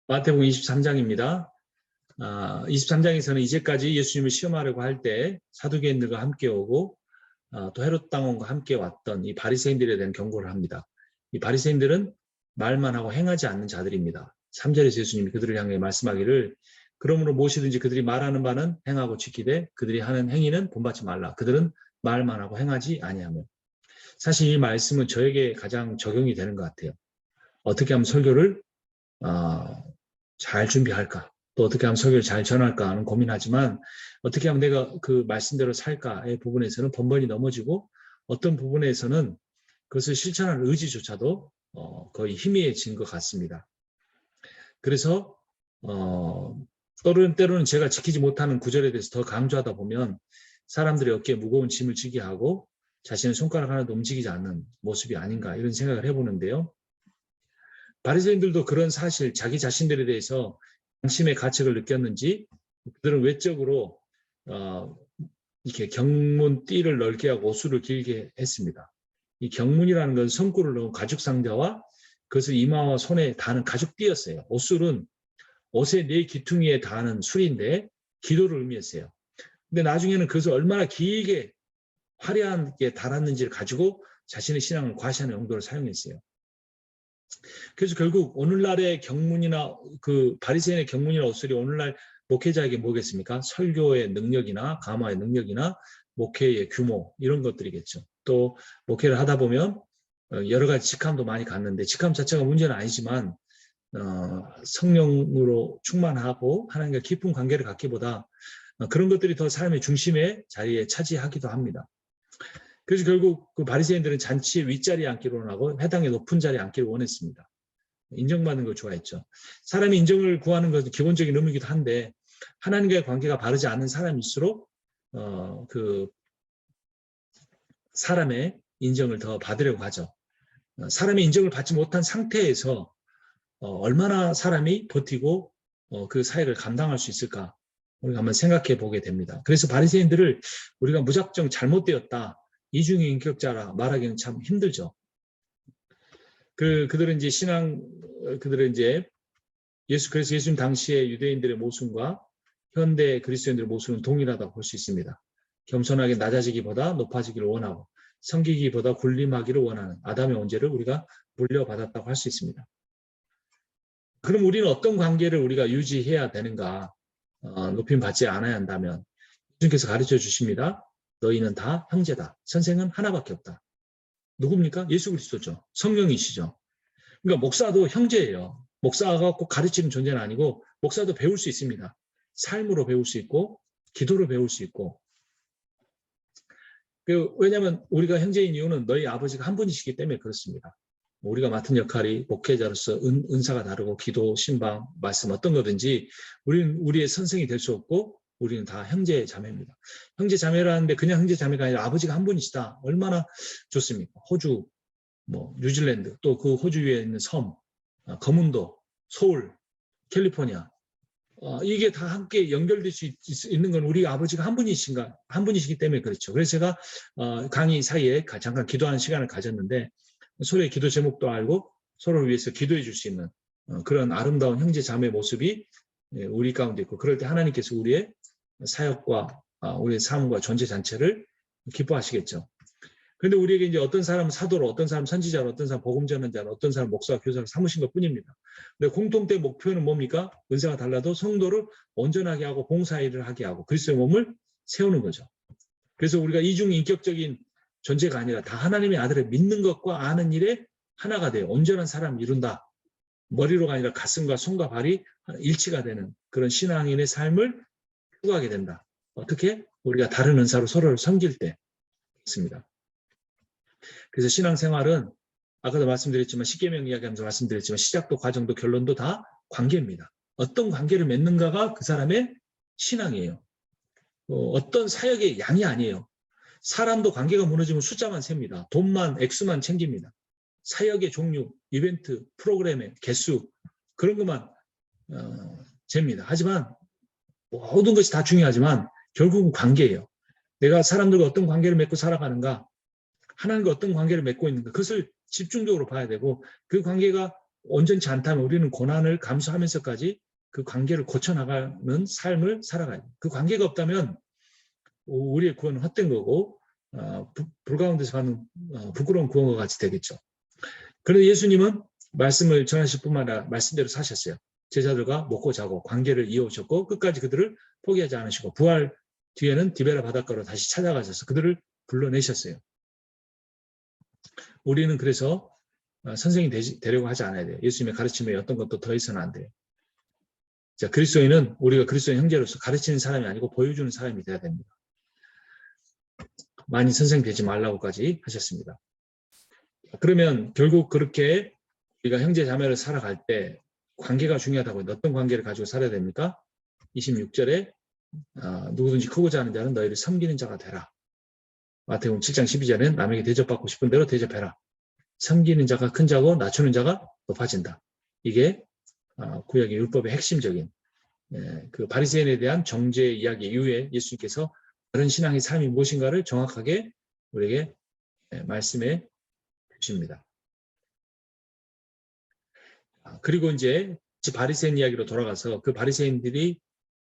마태복음 23장입니다. 23장에서는 이제까지 예수님을 시험하려고 할 때 사두개인들과 함께 오고 또 헤롯 당원과 함께 왔던 이 바리새인들에 대한 경고를 합니다. 이 바리새인들은 말만 하고 행하지 않는 자들입니다. 3절에서 예수님이 그들을 향해 말씀하기를 그러므로 무엇이든지 그들이 말하는 바는 행하고 지키되 그들이 하는 행위는 본받지 말라. 그들은 말만 하고 행하지 아니하며. 사실 이 말씀은 저에게 가장 적용이 되는 것 같아요. 어떻게 하면 설교를 잘 준비할까? 또 어떻게 하면 설교를 잘 전할까 하는 고민하지만 어떻게 하면 내가 그 말씀대로 살까의 부분에서는 번번이 넘어지고 어떤 부분에서는 그것을 실천하는 의지조차도 거의 희미해진 것 같습니다. 그래서 때로는 제가 지키지 못하는 구절에 대해서 더 강조하다 보면 사람들이 어깨에 무거운 짐을 지게 하고 자신의 손가락 하나도 움직이지 않는 모습이 아닌가 이런 생각을 해보는데요. 바리새인들도 그런 사실, 자기 자신들에 대해서 양심의 가책을 느꼈는지 그들은 외적으로 이렇게 경문 띠를 넓게 하고 옷수를 길게 했습니다. 이 경문이라는 건 성구를 넣은 가죽 상자와 그것을 이마와 손에 다는 가죽 띠였어요. 옷술은 옷의 네 귀퉁이에 닿는 술인데 기도를 의미했어요. 근데 나중에는 그것을 얼마나 길게 화려하게 달았는지를 가지고 자신의 신앙을 과시하는 용도로 사용했어요. 그래서 결국 오늘날의 경문이나 그 바리새인의 경문이나 옷술이 오늘날 목회자에게 뭐겠습니까? 설교의 능력이나 강화의 능력이나 목회의 규모 이런 것들이겠죠. 또 목회를 하다 보면 여러 가지 직함도 많이 갖는데 직함 자체가 문제는 아니지만 성령으로 충만하고 하나님과 깊은 관계를 갖기보다 그런 것들이 더 삶의 중심의 자리에 차지하기도 합니다. 그래서 결국 그 바리새인들은 잔치의 윗자리에 앉기를 원하고 회당의 높은 자리에 앉기를 원했습니다. 인정받는 걸 좋아했죠. 사람이 인정을 구하는 것은 기본적인 의무이기도 한데 하나님과의 관계가 바르지 않은 사람일수록 그 사람의 인정을 더 받으려고 하죠. 사람의 인정을 받지 못한 상태에서 얼마나 사람이 버티고 그 사역을 감당할 수 있을까 우리가 한번 생각해 보게 됩니다. 그래서 바리새인들을 우리가 무작정 잘못되었다, 이중의 인격자라 말하기는 참 힘들죠. 그들은 이제 그래서 예수님 당시의 유대인들의 모순과 현대 그리스도인들의 모순은 동일하다고 볼 수 있습니다. 겸손하게 낮아지기보다 높아지기를 원하고 섬기기보다 군림하기를 원하는 아담의 원죄를 우리가 물려받았다고 할 수 있습니다. 그럼 우리는 어떤 관계를 우리가 유지해야 되는가? 높임 받지 않아야 한다면 예수님께서 가르쳐 주십니다. 너희는 다 형제다. 선생은 하나밖에 없다. 누굽니까? 예수 그리스도죠. 성령이시죠. 그러니까 목사도 형제예요. 목사가 꼭 가르치는 존재는 아니고 목사도 배울 수 있습니다. 삶으로 배울 수 있고 기도로 배울 수 있고. 왜냐하면 우리가 형제인 이유는 너희 아버지가 한 분이시기 때문에 그렇습니다. 우리가 맡은 역할이 목회자로서 은사가 다르고 기도, 신방, 말씀 어떤 거든지 우리는 우리의 선생이 될 수 없고 우리는 다 형제 자매입니다. 형제 자매라는데 그냥 형제 자매가 아니라 아버지가 한 분이시다. 얼마나 좋습니까? 호주, 뉴질랜드, 또 그 호주 위에 있는 섬, 거문도, 서울, 캘리포니아. 이게 다 함께 연결될 수 있는 건 우리 아버지가 한 분이시기 때문에 그렇죠. 그래서 제가 강의 사이에 잠깐 기도하는 시간을 가졌는데 서로의 기도 제목도 알고 서로를 위해서 기도해 줄 수 있는 그런 아름다운 형제 자매 모습이 우리 가운데 있고 그럴 때 하나님께서 우리의 사역과 우리의 삶과 존재 자체를 기뻐하시겠죠. 그런데 우리에게 이제 어떤 사람은 사도로, 어떤 사람은 선지자로, 어떤 사람은 복음 전환자로, 어떤 사람은 목사와 교사로 삼으신 것 뿐입니다. 근데 공통대 목표는 뭡니까? 은사가 달라도 성도를 온전하게 하고 봉사일을 하게 하고 그리스도의 몸을 세우는 거죠. 그래서 우리가 이중인격적인 존재가 아니라 다 하나님의 아들을 믿는 것과 아는 일에 하나가 돼요. 온전한 사람을 이룬다. 머리로가 아니라 가슴과 손과 발이 일치가 되는 그런 신앙인의 삶을 추구하게 된다. 어떻게? 우리가 다른 은사로 서로를 섬길 때 있습니다. 그래서 신앙생활은 아까도 말씀드렸지만 십계명 이야기하면서 말씀드렸지만 시작도 과정도 결론도 다 관계입니다. 어떤 관계를 맺는가가 그 사람의 신앙이에요. 어떤 사역의 양이 아니에요. 사람도 관계가 무너지면 숫자만 셉니다. 돈만 액수만 챙깁니다. 사역의 종류, 이벤트, 프로그램의 개수 그런 것만 잽니다. 하지만 모든 것이 다 중요하지만 결국은 관계예요. 내가 사람들과 어떤 관계를 맺고 살아가는가 하나님과 어떤 관계를 맺고 있는가 그것을 집중적으로 봐야 되고 그 관계가 온전치 않다면 우리는 고난을 감수하면서까지 그 관계를 고쳐나가는 삶을 살아가야 돼요. 그 관계가 없다면 우리의 구원은 헛된 거고 불 가운데서 받는 부끄러운 구원과 같이 되겠죠. 그런데 예수님은 말씀을 전하실 뿐만 아니라 말씀대로 사셨어요. 제자들과 먹고 자고 관계를 이어오셨고 끝까지 그들을 포기하지 않으시고 부활 뒤에는 디베라 바닷가로 다시 찾아가셔서 그들을 불러내셨어요. 우리는 그래서 선생이 되려고 하지 않아야 돼요. 예수님의 가르침에 어떤 것도 더해서는 안 돼요. 자, 그리스도인은 우리가 그리스도인 형제로서 가르치는 사람이 아니고 보여주는 사람이 돼야 됩니다. 많이 선생 되지 말라고까지 하셨습니다. 그러면 결국 그렇게 우리가 형제 자매를 살아갈 때 관계가 중요하다고 했는데 어떤 관계를 가지고 살아야 됩니까? 26절에 누구든지 크고자 하는 자는 너희를 섬기는 자가 되라. 마태복음 7장 12절에는 남에게 대접받고 싶은 대로 대접해라. 섬기는 자가 큰 자고 낮추는 자가 높아진다. 이게 구약의 율법의 핵심적인 그 바리새인에 대한 정죄 이야기 이후에 예수님께서 다른 신앙의 삶이 무엇인가를 정확하게 우리에게 말씀해 주십니다. 그리고 이제 바리새인 이야기로 돌아가서 그 바리새인들이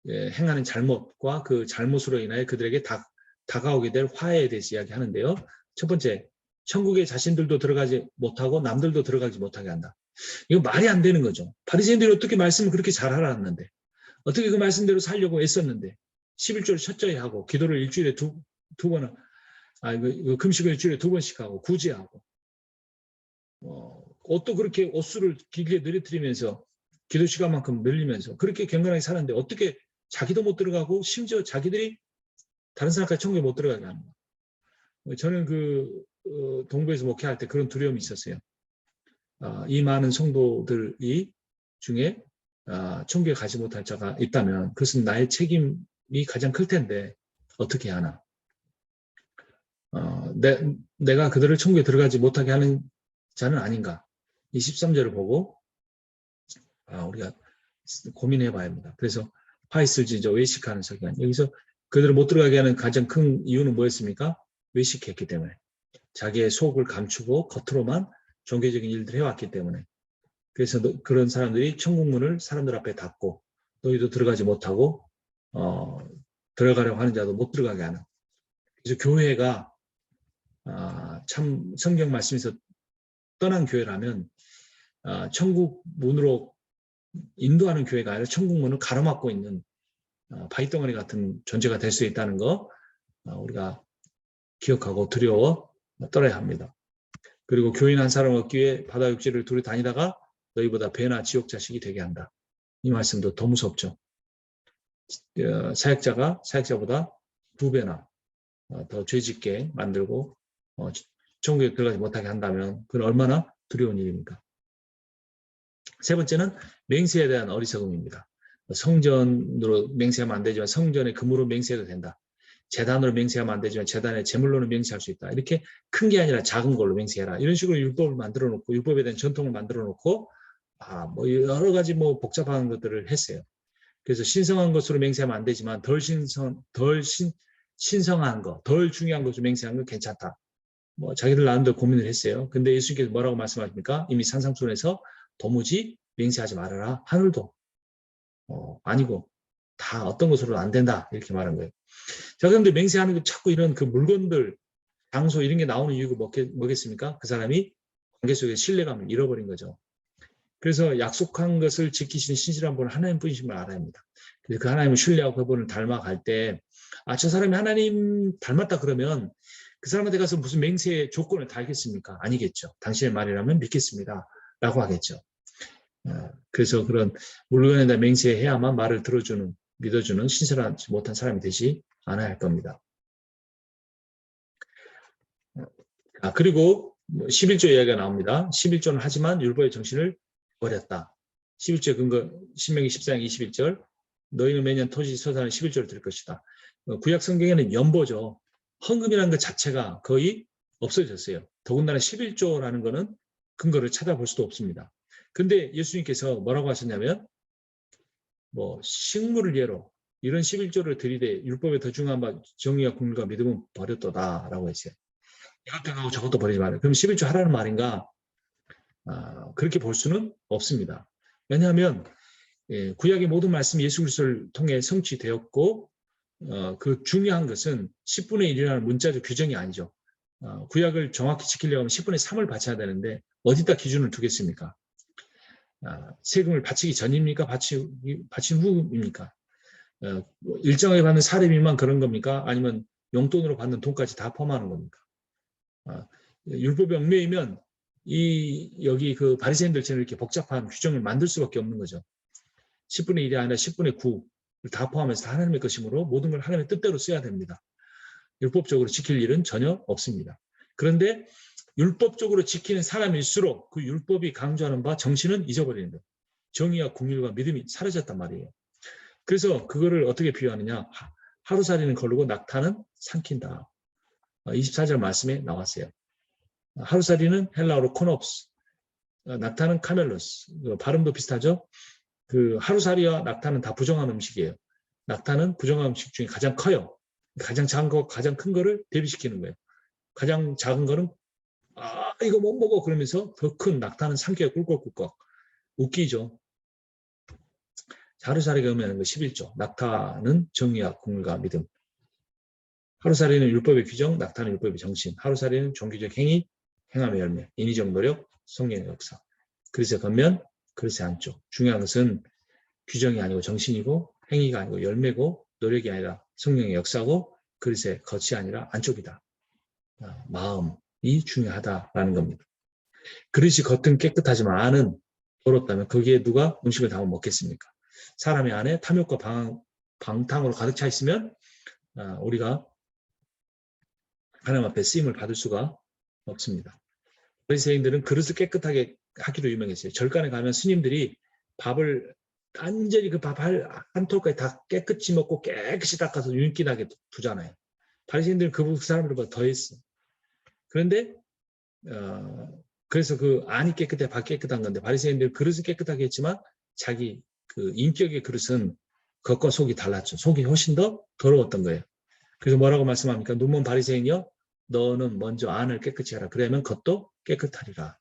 행하는 잘못과 그 잘못으로 인하여 그들에게 다가오게 될 화해에 대해서 이야기하는데요. 첫 번째, 천국에 자신들도 들어가지 못하고 남들도 들어가지 못하게 한다. 이거 말이 안 되는 거죠. 바리새인들이 어떻게 말씀을 그렇게 잘 알았는데 어떻게 그 말씀대로 살려고 애썼는데 11조를 철저히 하고 기도를 일주일에 두 번은 금식을 일주일에 2번씩 하고 구제하고 옷도 그렇게 옷수를 길게 늘어뜨리면서 기도 시간만큼 늘리면서 그렇게 경건하게 살았는데 어떻게 자기도 못 들어가고 심지어 자기들이 다른 사람까지 천국에 못 들어가게 하는 거예요. 저는 동부에서 목회할 때 그런 두려움이 있었어요. 이 많은 성도들이 중에 천국에 가지 못할 자가 있다면 그것은 나의 책임이 가장 클 텐데 어떻게 하나. 내가 그들을 천국에 들어가지 못하게 하는 자는 아닌가. 이 13절을 보고 우리가 고민해 봐야 합니다. 그래서 파이슬지저 외식하는 서기관. 여기서 그들을 못 들어가게 하는 가장 큰 이유는 뭐였습니까? 외식했기 때문에. 자기의 속을 감추고 겉으로만 종교적인 일들을 해왔기 때문에. 그래서 그런 사람들이 천국문을 사람들 앞에 닫고 너희도 들어가지 못하고 들어가려고 하는 자도 못 들어가게 하는. 그래서 교회가 참 성경 말씀에서 떠난 교회라면 천국 문으로 인도하는 교회가 아니라 천국 문을 가로막고 있는 바위덩어리 같은 존재가 될 수 있다는 거 우리가 기억하고 두려워 떨어야 합니다. 그리고 교인 한 사람 얻기 위해 바다 육지를 둘이 다니다가 너희보다 배나 지옥 자식이 되게 한다. 이 말씀도 더 무섭죠. 사역자가 사역자보다 2배나 더 죄짓게 만들고 천국에 들어가지 못하게 한다면 그건 얼마나 두려운 일입니까? 세 번째는 맹세에 대한 어리석음입니다. 성전으로 맹세하면 안 되지만 성전의 금으로 맹세해도 된다. 제단으로 맹세하면 안 되지만 제단의 제물로는 맹세할 수 있다. 이렇게 큰 게 아니라 작은 걸로 맹세해라. 이런 식으로 율법을 만들어 놓고 율법에 대한 전통을 만들어 놓고 뭐 여러 가지 뭐 복잡한 것들을 했어요. 그래서 신성한 것으로 맹세하면 안 되지만 덜 신성한 거, 덜 중요한 것으로 맹세하는 건 괜찮다. 뭐 자기들 나름대로 고민을 했어요. 근데 예수님께서 뭐라고 말씀하십니까? 이미 산상수훈에서 도무지 맹세하지 말아라. 하늘도 아니고 다 어떤 것으로 안 된다. 이렇게 말한 거예요. 자, 그런데 맹세하는 게 자꾸 이런 그 물건들, 장소 이런 게 나오는 이유가 뭐겠습니까? 그 사람이 관계 속에 신뢰감을 잃어버린 거죠. 그래서 약속한 것을 지키시는 신실한 분은 하나님 분이심을 알아야 합니다. 그래서 그 하나님을 신뢰하고 그분을 닮아갈 때 저 사람이 하나님 닮았다 그러면 그 사람한테 가서 무슨 맹세의 조건을 달겠습니까? 아니겠죠. 당신의 말이라면 믿겠습니다. 라고 하겠죠. 그래서 그런 물건에다 맹세해야만 말을 들어주는, 믿어주는 신실하지 못한 사람이 되지 않아야 할 겁니다. 그리고 11조 이야기가 나옵니다. 11조는 하지만 율법의 정신을 버렸다. 11조 근거 신명기 14장 21절 너희는 매년 토지 서산에 11조를 드릴 것이다. 구약 성경에는 연보죠. 헌금이라는 것 자체가 거의 없어졌어요. 더군다나 11조라는 것은 근거를 찾아볼 수도 없습니다. 근데 예수님께서 뭐라고 하셨냐면 식물을 예로 이런 11조를 드리되 율법에 더 중요한 바 정의와 공의가 믿음은 버렸도다 라고 했어요. 이것도 하고 저것도 버리지 말아요. 그럼 11조 하라는 말인가? 그렇게 볼 수는 없습니다. 왜냐하면 구약의 모든 말씀이 예수 그리스도를 통해 성취되었고 그 중요한 것은 10분의 1이라는 문자적 규정이 아니죠. 구약을 정확히 지키려고 하면 10분의 3을 바쳐야 되는데 어디다 기준을 두겠습니까? 세금을 바치기 전입니까? 바친 후입니까? 일정하게 받는 사례비만 그런 겁니까? 아니면 용돈으로 받는 돈까지 다 포함하는 겁니까? 율법이 얽매이면 여기 그 바리새인들처럼 이렇게 복잡한 규정을 만들 수밖에 없는 거죠. 10분의 1이 아니라 10분의 9를 다 포함해서 하나님의 것이므로 모든 걸 하나님의 뜻대로 써야 됩니다. 율법적으로 지킬 일은 전혀 없습니다. 그런데 율법적으로 지키는 사람일수록 그 율법이 강조하는 바 정신은 잊어버리는 거예요. 정의와 공의와 믿음이 사라졌단 말이에요. 그래서 그거를 어떻게 비유하느냐. 하루살이는 거르고 낙타는 삼킨다. 24절 말씀에 나왔어요. 하루살이는 헬라어로 코놉스, 낙타는 카멜로스. 발음도 비슷하죠. 그 하루살이와 낙타는 다 부정한 음식이에요. 낙타는 부정한 음식 중에 가장 커요. 가장 작은 거, 가장 큰 거를 대비시키는 거예요. 가장 작은 거는 이거 못 먹어 그러면서 더 큰 낙타는 삼켜요. 꿀꺽꿀꺽. 웃기죠. 하루살이가 의미하는 거 11조. 낙타는 정의와 공의와 믿음. 하루살이는 율법의 규정, 낙타는 율법의 정신. 하루살이는 종교적 행위, 행함의 열매. 인위적 노력, 성령의 역사. 그릇의 겉면, 그릇의 안쪽. 중요한 것은 규정이 아니고 정신이고 행위가 아니고 열매고 노력이 아니라 성령의 역사고 그릇의 겉이 아니라 안쪽이다. 마음이 중요하다라는 겁니다. 그릇이 겉은 깨끗하지만 안은 더럽다면 거기에 누가 음식을 담아 먹겠습니까? 사람의 안에 탐욕과 방탕으로 가득 차 있으면 우리가 하나님 앞에 쓰임을 받을 수가 없습니다. 바리새인들은 그릇을 깨끗하게 하기로 유명했어요. 절간에 가면 스님들이 밥을 완전히 그 밥 한 톨까지 다 깨끗이 먹고 깨끗이 닦아서 윤기나게 두잖아요. 바리새인들은 그 사람들보다 더 했어. 그런데 그래서 그 안이 깨끗해 밖이 깨끗한 건데 바리새인들 그릇은 깨끗하게 했지만 자기 그 인격의 그릇은 겉과 속이 달랐죠. 속이 훨씬 더 더러웠던 거예요. 그래서 뭐라고 말씀합니까? 눈먼 바리새인이여 너는 먼저 안을 깨끗이 하라. 그러면 겉도 깨끗하리라.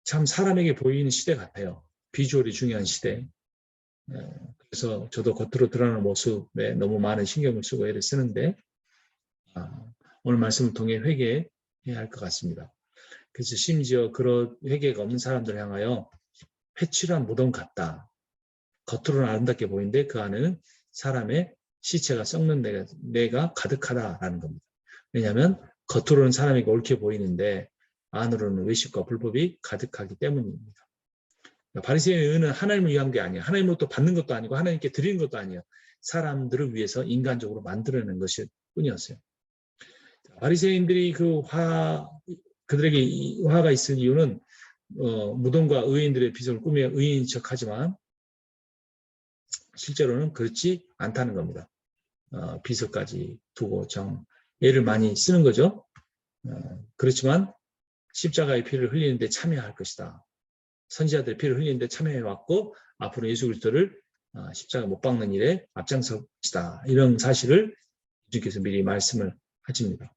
참 사람에게 보이는 시대 같아요. 비주얼이 중요한 시대. 그래서 저도 겉으로 드러나는 모습에 너무 많은 신경을 쓰고 애를 쓰는데 오늘 말씀을 통해 회개해야 할 것 같습니다. 그래서 심지어 그런 회개가 없는 사람들을 향하여 회칠한 무덤 같다. 겉으로는 아름답게 보이는데 그 안에는 사람의 시체가 썩는 뇌가 가득하다라는 겁니다. 왜냐하면 겉으로는 사람에게 옳게 보이는데 안으로는 외식과 불법이 가득하기 때문입니다. 바리새인의 의는 하나님을 위한 게 아니에요. 하나님으로부터 받는 것도 아니고 하나님께 드리는 것도 아니에요. 사람들을 위해서 인간적으로 만들어낸 것일 뿐이었어요. 바리새인들이 그들에게 화가 있을 이유는 무덤과 의인들의 비전을 꾸며 의인인 척하지만 실제로는 그렇지 않다는 겁니다. 비서까지 두고 애를 많이 쓰는 거죠. 그렇지만 십자가의 피를 흘리는데 참여할 것이다. 선지자들의 피를 흘리는데 참여해왔고 앞으로 예수 그리스도를 십자가 못 박는 일에 앞장설 것이다. 이런 사실을 주께서 미리 말씀을 하십니다.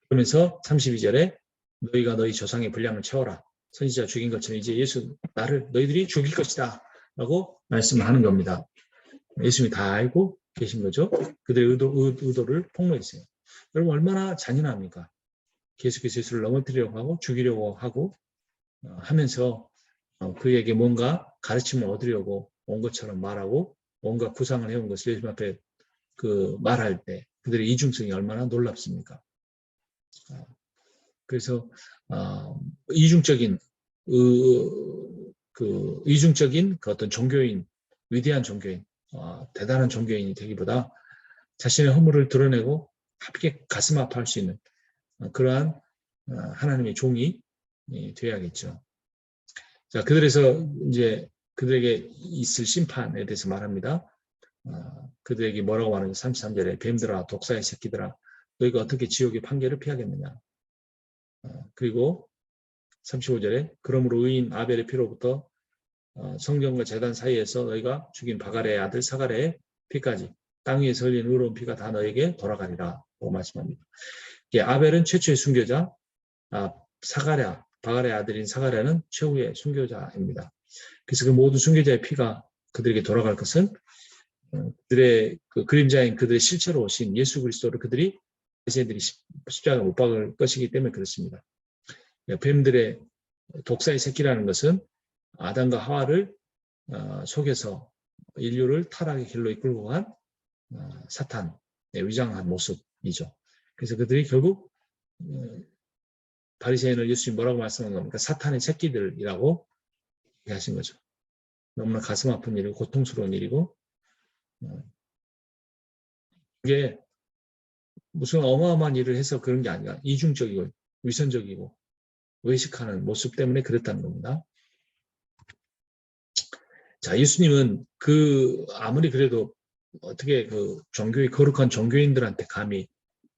그러면서 32절에 너희가 너희 조상의 분량을 채워라. 선지자 죽인 것처럼 이제 예수 나를 너희들이 죽일 것이다. 라고 말씀을 하는 겁니다. 예수님이 다 알고 계신 거죠. 그들의 의도를 폭로했어요. 여러분 얼마나 잔인합니까? 계속해서 예수를 넘어뜨리려고 하고 죽이려고 하고 하면서 그에게 뭔가 가르침을 얻으려고 온 것처럼 말하고 뭔가 구상을 해온 것을 예수님 앞에 말할 때 그들의 이중성이 얼마나 놀랍습니까? 그래서 이중적인 어떤 종교인, 위대한 종교인, 대단한 종교인이 되기보다 자신의 허물을 드러내고 함께 가슴 아파할 수 있는 그러한 하나님의 종이 되어야겠죠. 자, 그들에게 있을 심판에 대해서 말합니다. 그들에게 뭐라고 말하는지 33절에 뱀들아 독사의 새끼들아 너희가 어떻게 지옥의 판결을 피하겠느냐. 그리고 35절에 그러므로 의인 아벨의 피로부터 성전과 제단 사이에서 너희가 죽인 바갈의 아들 사갈의 피까지 땅 위에서 흘린 의로운 피가 다 너에게 돌아가리라 라고 말씀합니다. 아벨은 최초의 순교자, 사가랴 바갈의 아들인 사가랴는 최후의 순교자입니다. 그래서 그 모든 순교자의 피가 그들에게 돌아갈 것은 그들의 그 그림자인 그들의 실체로 오신 예수 그리스도를 그들이 바리새인들이 십자가에 못 박을 것이기 때문에 그렇습니다. 뱀들의 독사의 새끼라는 것은 아담과 하와를 속여서 인류를 타락의 길로 이끌고 간 사탄의 위장한 모습이죠. 그래서 그들이 결국 바리새인을 예수님 뭐라고 말씀한 겁니까? 사탄의 새끼들이라고 하신 거죠. 너무나 가슴 아픈 일이고 고통스러운 일이고 그게 무슨 어마어마한 일을 해서 그런 게 아니라 이중적이고 위선적이고 외식하는 모습 때문에 그랬다는 겁니다. 자, 예수님은 아무리 그래도 어떻게 거룩한 종교인들한테 감히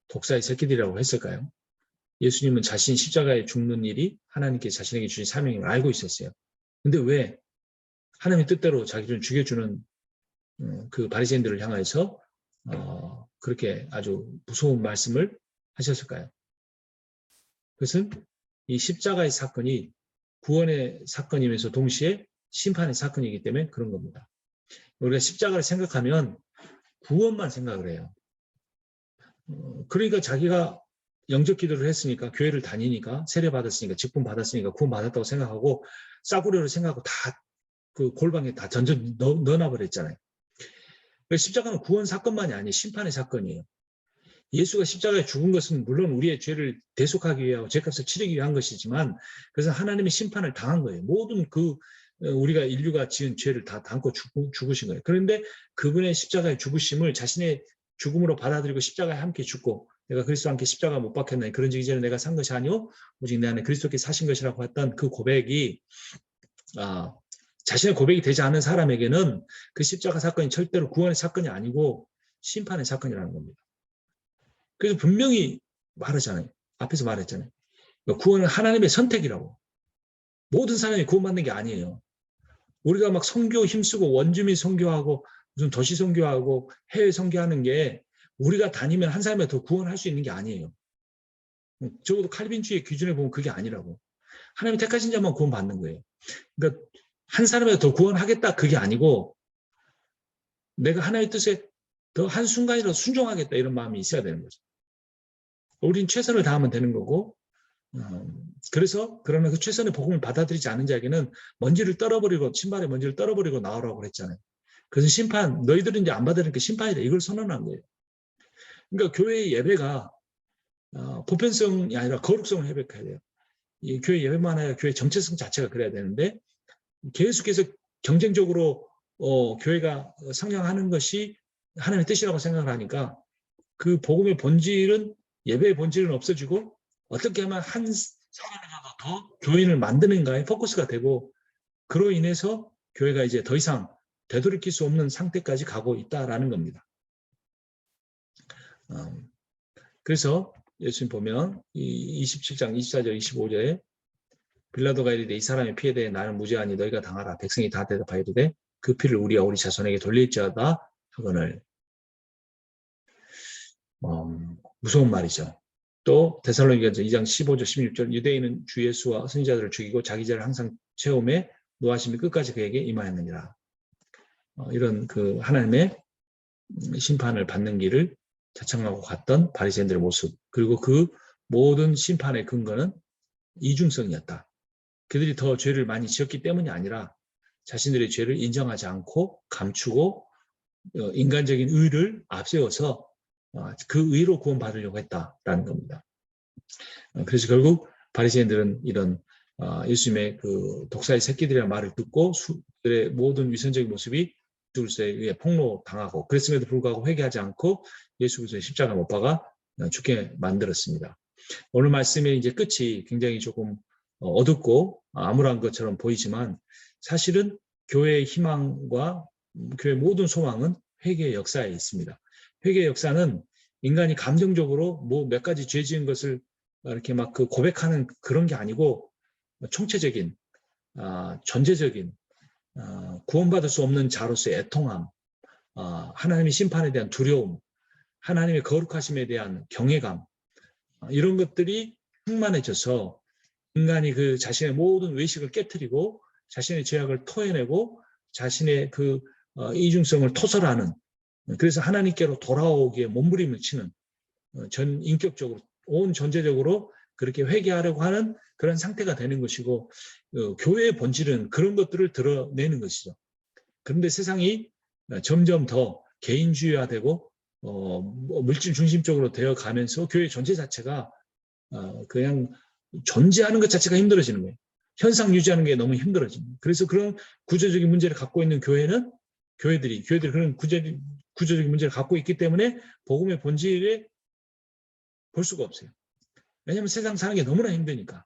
독사의 새끼들이라고 했을까요? 예수님은 자신 십자가에 죽는 일이 하나님께 자신에게 주신 사명임을 알고 있었어요. 근데 왜 하나님의 뜻대로 자기를 죽여주는 그 바리새인들을 향해서 그렇게 아주 무서운 말씀을 하셨을까요? 그것은 이 십자가의 사건이 구원의 사건이면서 동시에 심판의 사건이기 때문에 그런 겁니다. 우리가 십자가를 생각하면 구원만 생각을 해요. 그러니까 자기가 영적 기도를 했으니까 교회를 다니니까 세례 받았으니까 직분 받았으니까 구원 받았다고 생각하고 싸구려를 생각하고 다 그 골방에 다 던져 넣어놔버렸잖아요. 십자가는 구원 사건만이 아니에요. 심판의 사건이에요. 예수가 십자가에 죽은 것은 물론 우리의 죄를 대속하기 위하고 죄값을 치르기 위한 것이지만 그래서 하나님의 심판을 당한 거예요. 모든 우리가 인류가 지은 죄를 다 담고 죽으신 거예요. 그런데 그분의 십자가의 죽으심을 자신의 죽음으로 받아들이고 십자가에 함께 죽고 내가 그리스도와 함께 십자가 못 박혔나니 그런즉 이제는 내가 산 것이 아니오 오직 내 안에 그리스도께 사신 것이라고 했던 그 고백이 자신의 고백이 되지 않은 사람에게는 그 십자가 사건이 절대로 구원의 사건이 아니고 심판의 사건이라는 겁니다. 그래서 분명히 말하잖아요. 앞에서 말했잖아요. 구원은 하나님의 선택이라고. 모든 사람이 구원받는 게 아니에요. 우리가 막 선교 힘쓰고 원주민 선교하고 무슨 도시 선교하고 해외 선교하는 게 우리가 다니면 한 사람이 더 구원할 수 있는 게 아니에요. 적어도 칼빈주의 기준에 보면 그게 아니라고. 하나님이 택하신 자만 구원받는 거예요. 그러니까 한 사람이 더 구원하겠다 그게 아니고 내가 하나님의 뜻에 더 한순간이라도 순종하겠다 이런 마음이 있어야 되는 거죠. 우린 최선을 다하면 되는 거고 그러나 그 최선의 복음을 받아들이지 않은 자에게는 먼지를 떨어버리고 신발에 먼지를 떨어버리고 나오라고 그랬잖아요. 그래서 심판 너희들은 이제 안 받으니까 심판이다 이걸 선언한 거예요. 그러니까 교회의 예배가 보편성이 아니라 거룩성을 회복해야 돼요. 이 교회 예배만 아니라 교회 정체성 자체가 그래야 되는데 계속해서 경쟁적으로 교회가 성장하는 것이 하나님의 뜻이라고 생각을 하니까 그 복음의 본질은 예배의 본질은 없어지고 어떻게 하면 한 사람이라도 더 교인을 만드는가에 포커스가 되고 그로 인해서 교회가 이제 더 이상 되돌이킬 수 없는 상태까지 가고 있다라는 겁니다. 그래서 예수님 보면 27장 24절 25절에 빌라도가 이르되 이 사람의 피에 대해 나는 무죄하니 너희가 당하라. 백성이 다 대답하여 이르되 그 피를 우리와 우리 자손에게 돌릴지어다 하거늘. 무서운 말이죠. 또 데살로니가서 2장 15절 16절 유대인은 주 예수와 선지자들을 죽이고 자기 죄를 항상 채움에 노하심이 끝까지 그에게 임하였느니라. 이런 그 하나님의 심판을 받는 길을 자청하고 갔던 바리새인들의 모습 그리고 그 모든 심판의 근거는 이중성이었다. 그들이 더 죄를 많이 지었기 때문이 아니라 자신들의 죄를 인정하지 않고 감추고 인간적인 의를 앞세워서 그 의로 구원받으려고 했다라는 겁니다. 그래서 결국 바리새인들은 이런 예수님의 그 독사의 새끼들이라는 말을 듣고 그들의 모든 위선적인 모습이 그리스도에 의해 폭로당하고 그랬음에도 불구하고 회개하지 않고 예수 그리스도의 십자가 못 박아 죽게 만들었습니다. 오늘 말씀의 이제 끝이 굉장히 조금 어둡고 암울한 것처럼 보이지만 사실은 교회의 희망과 교회의 모든 소망은 회개의 역사에 있습니다. 회개의 역사는 인간이 감정적으로 뭐 몇 가지 죄 지은 것을 이렇게 막 그 고백하는 그런 게 아니고 총체적인 전제적인 구원받을 수 없는 자로서의 애통함, 하나님의 심판에 대한 두려움, 하나님의 거룩하심에 대한 경외감 이런 것들이 충만해져서 인간이 그 자신의 모든 외식을 깨트리고 자신의 죄악을 토해내고 자신의 그 이중성을 토설하는, 그래서 하나님께로 돌아오기에 몸부림을 치는, 전 인격적으로 온 전체적으로 그렇게 회개하려고 하는 그런 상태가 되는 것이고, 교회의 본질은 그런 것들을 드러내는 것이죠. 그런데 세상이 점점 더 개인주의화되고 물질 중심적으로 되어 가면서 교회 전체 자체가 그냥 존재하는 것 자체가 힘들어지는 거예요. 현상 유지하는 게 너무 힘들어집니다. 그래서 그런 구조적인 문제를 갖고 있는 교회들이 그런 구조적인 문제를 갖고 있기 때문에 복음의 본질에 볼 수가 없어요. 왜냐하면 세상 사는 게 너무나 힘드니까.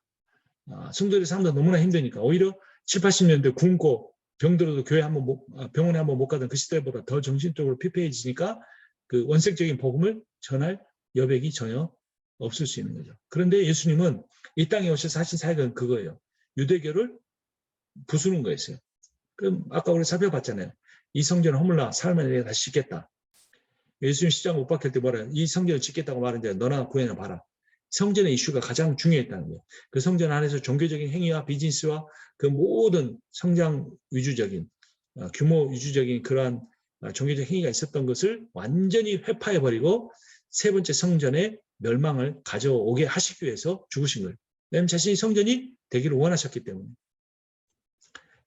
성도들이 삶도 너무나 힘드니까. 오히려 7, 80년대 굶고 병들어도 병원에 한번 못 가던 그 시대보다 더 정신적으로 피폐해지니까 그 원색적인 복음을 전할 여백이 전혀 없을 수 있는 거죠. 그런데 예수님은 이 땅에 오셔서 하신 사역은 그거예요. 유대교를 부수는 거였어요. 그럼 아까 우리 살펴봤잖아요. 이 성전을 허물라 사흘 내가 다시 짓겠다. 예수님 십자가 못 박힐 때 뭐라 해요? 이 성전을 짓겠다고 말했는데 너나 구해나 봐라. 성전의 이슈가 가장 중요했다는 거예요. 그 성전 안에서 종교적인 행위와 비즈니스와 그 모든 성장 위주적인 규모 위주적인 그러한 종교적 행위가 있었던 것을 완전히 회파해버리고 세 번째 성전의 멸망을 가져오게 하시기 위해서 죽으신 거예요. 왜냐하면 자신이 성전이 되기를 원하셨기 때문에.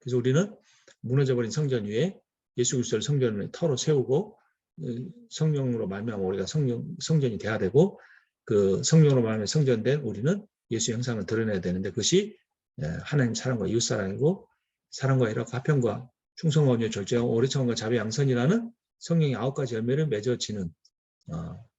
그래서 우리는 무너져버린 성전 위에 예수 그리스도를 성전을 터로 세우고 성령으로 말미암아 우리가 성전이 돼야 되고, 그 성령으로 말미암아 성전된 우리는 예수 형상을 드러내야 되는데, 그것이 하나님 사랑과 이웃 사랑이고, 사랑과 일하고 화평과 충성과 온유 절제와 오래 참음과 자비 양선이라는 성령의 9가지 열매를 맺어지는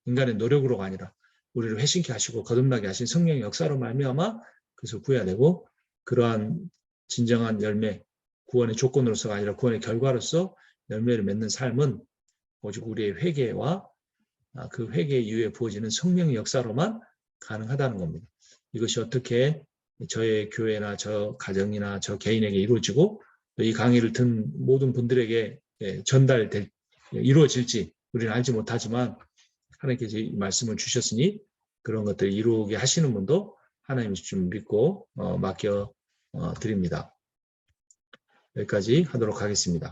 인간의 노력으로가 아니라 우리를 회심케 하시고 거듭나게 하신 성령의 역사로 말미암아 그것을 구해야 되고, 그러한 진정한 열매, 구원의 조건으로서가 아니라 구원의 결과로서 열매를 맺는 삶은 오직 우리의 회개와 그 회개 이후에 부어지는 성령의 역사로만 가능하다는 겁니다. 이것이 어떻게 저의 교회나 저 가정이나 저 개인에게 이루어지고 또 이 강의를 듣는 모든 분들에게 이루어질지 우리는 알지 못하지만 하나님께서 이 말씀을 주셨으니 그런 것들을 이루게 하시는 분도 하나님이 좀 믿고 맡겨 드립니다. 여기까지 하도록 하겠습니다.